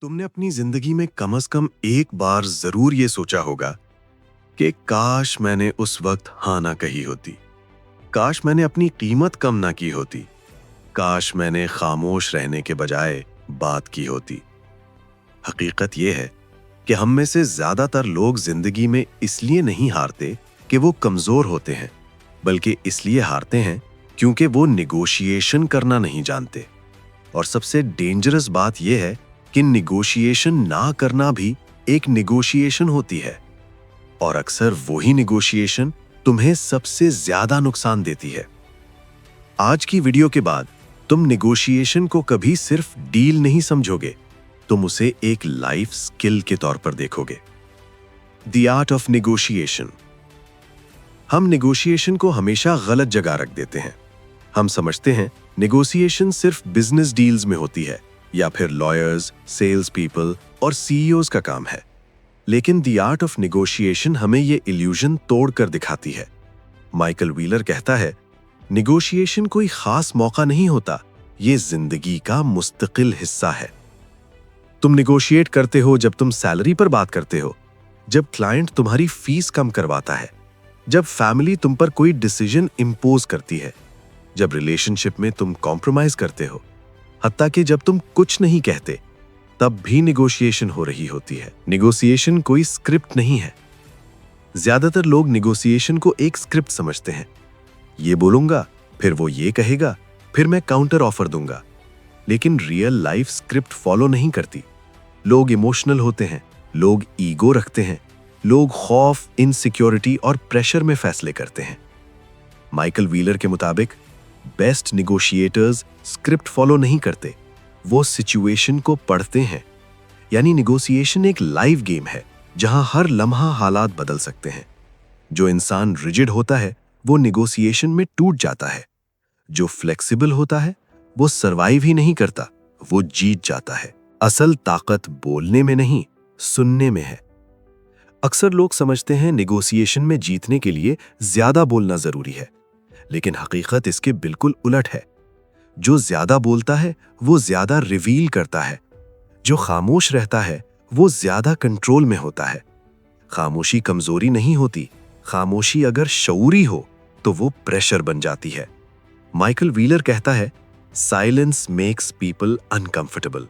तुमने अपनी जिंदगी में कम से कम एक बार जरूर ये सोचा होगा कि काश मैंने उस वक्त हाँ ना कही होती, काश मैंने अपनी कीमत कम ना की होती, काश मैंने खामोश रहने के बजाय बात की होती। हकीकत यह है कि हम में से ज्यादातर लोग जिंदगी में इसलिए नहीं हारते कि वो कमजोर होते हैं, बल्कि इसलिए हारते हैं क्योंकि वो निगोशिएशन करना नहीं जानते। और सबसे डेंजरस बात यह है कि निगोशिएशन ना करना भी एक निगोशिएशन होती है, और अक्सर वही निगोशिएशन तुम्हें सबसे ज्यादा नुकसान देती है। आज की वीडियो के बाद तुम निगोशिएशन को कभी सिर्फ डील नहीं समझोगे, तुम उसे एक लाइफ स्किल के तौर पर देखोगे। The art of negotiation. हम निगोशिएशन को हमेशा गलत जगह रख देते हैं। हम समझते हैं निगोशिएशन सिर्फ बिजनेस डील्स में होती है या फिर लॉयर्स, सेल्स पीपल और सीईओज का काम है। लेकिन द आर्ट ऑफ निगोशिएशन हमें ये इल्यूजन तोड़ कर दिखाती है। माइकल व्हीलर कहता है, निगोशिएशन कोई खास मौका नहीं होता, ये जिंदगी का मुस्तकिल हिस्सा है। तुम निगोशिएट करते हो जब तुम सैलरी पर बात करते हो, जब क्लाइंट तुम्हारी फीस कम करवाता है, जब फैमिली तुम पर कोई डिसीजन इंपोज करती है, जब रिलेशनशिप में तुम कॉम्प्रोमाइज करते हो, हत्ता कि जब तुम कुछ नहीं कहते तब भी निगोशिएशन हो रही होती है। निगोशिएशन कोई स्क्रिप्ट नहीं है। ज्यादातर लोग निगोशिएशन को एक स्क्रिप्ट समझते हैं। ये बोलूंगा, फिर वो ये कहेगा, फिर मैं काउंटर ऑफर दूंगा। लेकिन रियल लाइफ स्क्रिप्ट फॉलो नहीं करती। लोग इमोशनल होते हैं, लोग ईगो रखते हैं, लोग खौफ, इनसिक्योरिटी और प्रेशर में फैसले करते हैं। माइकल व्हीलर के मुताबिक बेस्ट निगोशिएटर्स स्क्रिप्ट फॉलो नहीं करते, वो सिचुएशन को पढ़ते हैं। यानी निगोशिएशन एक लाइव गेम है जहां हर लम्हा हालात बदल सकते हैं। जो इंसान रिजिड होता है वो निगोशिएशन में टूट जाता है। जो फ्लेक्सिबल होता है वो सरवाइव ही नहीं करता, वो जीत जाता है। असल ताकत बोलने में नहीं, सुनने में है। अक्सर लोग समझते हैं निगोशिएशन में जीतने के लिए ज्यादा बोलना जरूरी है, लेकिन हकीकत इसके बिल्कुल उलट है। जो ज्यादा बोलता है वो ज्यादा रिवील करता है। जो खामोश रहता है वो ज्यादा कंट्रोल में होता है। खामोशी कमजोरी नहीं होती, खामोशी अगर शऊरी हो तो वो प्रेशर बन जाती है। माइकल व्हीलर कहता है, silence makes people uncomfortable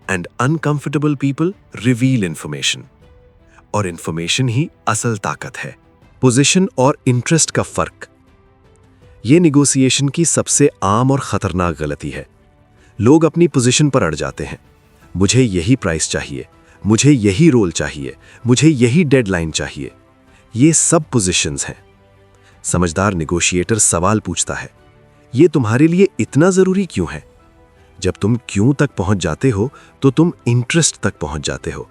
and uncomfortable people reveal information. और इंफॉर्मेशन ही असल ताकत है। पोजीशन और इंटरेस्ट का फर्क, ये निगोशिएशन की सबसे आम और खतरनाक गलती है। लोग अपनी पोजीशन पर अड़ जाते हैं। मुझे यही प्राइस चाहिए, मुझे यही रोल चाहिए, मुझे यही डेडलाइन चाहिए। ये सब पोजीशंस हैं। समझदार निगोशिएटर सवाल पूछता है, ये तुम्हारे लिए इतना जरूरी क्यों है? जब तुम क्यों तक पहुंच जाते हो तो तुम इंटरेस्ट तक पहुंच जाते हो।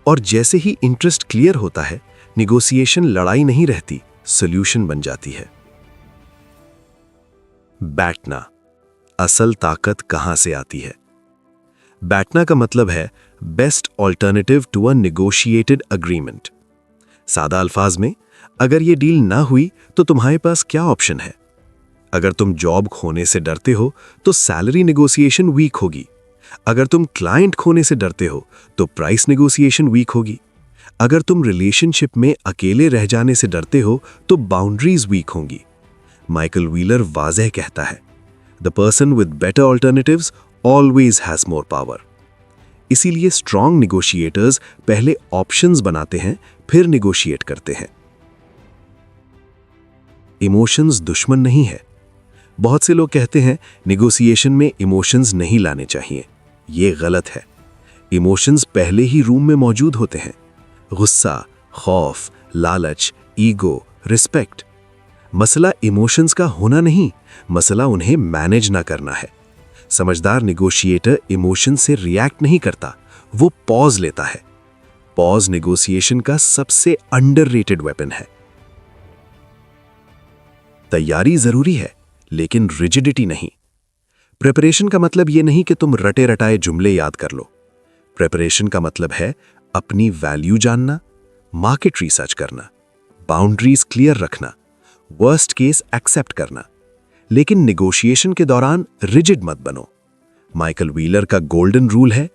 और जैसे ही इंटरेस्ट क्लियर होता है, निगोशिएशन लड़ाई नहीं रहती, सॉल्यूशन बन जाती है। बैठना। असल ताकत कहां से आती है? बैठना का मतलब है best alternative to a negotiated agreement. सादा अल्फाज में, अगर ये डील ना हुई तो तुम्हारे पास क्या ऑप्शन है? अगर तुम जॉब खोने से डरते हो तो सैलरी नेगोशिएशन वीक होगी। अगर तुम क्लाइंट खोने से डरते हो तो प्राइस नेगोशिएशन वीक होगी। अगर तुम रिलेशनशिप में अकेले रह जाने से डरते हो तो बाउंड्रीज वीक होंगी। माइकल व्हीलर वाज़ेह कहता है, the person with better alternatives always has more power. इसीलिए स्ट्रॉन्ग निगोशिएटर्स पहले ऑप्शंस बनाते हैं, फिर निगोशिएट करते हैं। इमोशंस दुश्मन नहीं है। बहुत से लोग कहते हैं निगोशिएशन में इमोशंस नहीं लाने चाहिए। ये गलत है। इमोशंस पहले ही रूम में मौजूद होते हैं। गुस्सा, खौफ, लालच, ईगो, रिस्पेक्ट। मसला इमोशंस का होना नहीं, मसला उन्हें मैनेज ना करना है। समझदार निगोशिएटर इमोशन से रिएक्ट नहीं करता, वो पॉज लेता है। पॉज निगोशिएशन का सबसे अंडररेटेड वेपन है। तैयारी जरूरी है, लेकिन रिजिडिटी नहीं। प्रिपरेशन का मतलब यह नहीं कि तुम रटे रटाए जुमले याद कर लो। प्रिपरेशन का मतलब है अपनी वैल्यू जानना, मार्केट रिसर्च करना, बाउंड्रीज क्लियर रखना, वर्स्ट केस एक्सेप्ट करना। लेकिन निगोशिएशन के दौरान रिजिड मत बनो। माइकल व्हीलर का गोल्डन रूल है,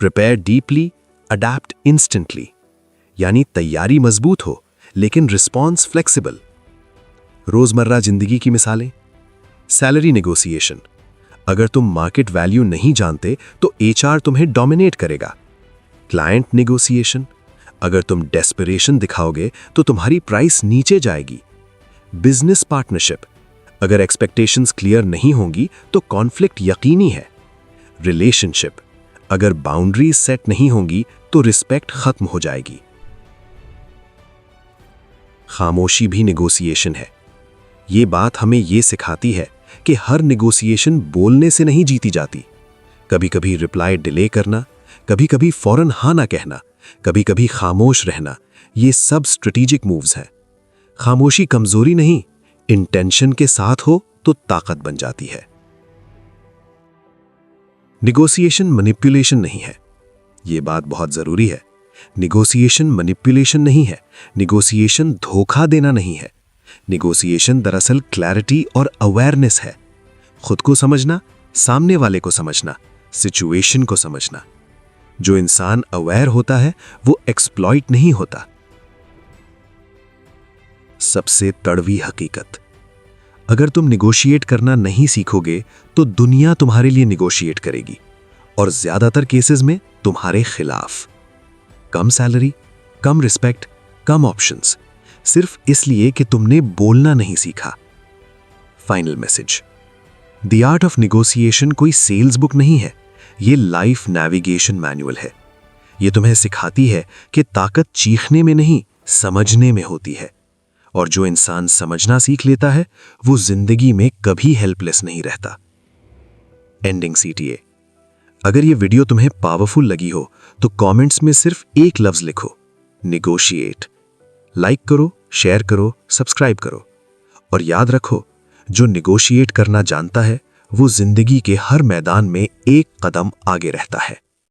प्रिपेयर डीपली, अडैप्ट इंस्टेंटली, यानी तैयारी मजबूत हो लेकिन रिस्पॉन्स फ्लेक्सिबल। रोजमर्रा जिंदगी की मिसालें। Salary negotiation. अगर तुम मार्केट वैल्यू नहीं जानते तो एचआर तुम्हें डोमिनेट करेगा। Client negotiation. अगर तुम डेस्परेशन दिखाओगे तो तुम्हारी प्राइस नीचे जाएगी। Business partnership. अगर एक्सपेक्टेशंस क्लियर नहीं होंगी तो कॉन्फ्लिक्ट यकीनी है। रिलेशनशिप। अगर बाउंड्रीज सेट नहीं होंगी तो रिस्पेक्ट खत्म हो जाएगी। खामोशी भी नेगोशिएशन है। ये बात हमें ये सिखाती है कि हर नेगोशिएशन बोलने से नहीं जीती जाती। कभी कभी रिप्लाई डिले करना, कभी कभी फौरन हाँ ना कहना, कभी कभी खामोश रहना, ये सब स्ट्रेटेजिक मूव्स हैं। खामोशी कमजोरी नहीं, इंटेंशन के साथ हो तो ताकत बन जाती है। नेगोशिएशन मैनिपुलेशन नहीं है, ये बात बहुत जरूरी है। नेगोशिएशन मैनिपुलेशन नहीं है, नेगोशिएशन धोखा देना नहीं है। नेगोशिएशन दरअसल क्लैरिटी और अवेयरनेस है। खुद को समझना, सामने वाले को समझना, सिचुएशन को समझना। जो इंसान अवेयर होता है वो एक्सप्लॉइट नहीं होता। सबसे कड़वी हकीकत, अगर तुम निगोशिएट करना नहीं सीखोगे तो दुनिया तुम्हारे लिए निगोशिएट करेगी, और ज्यादातर केसेस में तुम्हारे खिलाफ। कम सैलरी, कम रिस्पेक्ट, कम ऑप्शंस, सिर्फ इसलिए कि तुमने बोलना नहीं सीखा। Final message, the art of negotiation कोई सेल्स बुक नहीं है, ये लाइफ नेविगेशन मैनुअल है। ये तुम्हें सिखाती है कि ताकत चीखने में नहीं, समझने में होती है। और जो इंसान समझना सीख लेता है वो जिंदगी में कभी हेल्पलेस नहीं रहता। एंडिंग सीटीए, अगर ये वीडियो तुम्हें पावरफुल लगी हो तो कमेंट्स में सिर्फ एक लफ्ज लिखो, निगोशिएट। लाइक करो, शेयर करो, सब्सक्राइब करो, और याद रखो, जो निगोशिएट करना जानता है वो जिंदगी के हर मैदान में एक कदम आगे रहता है।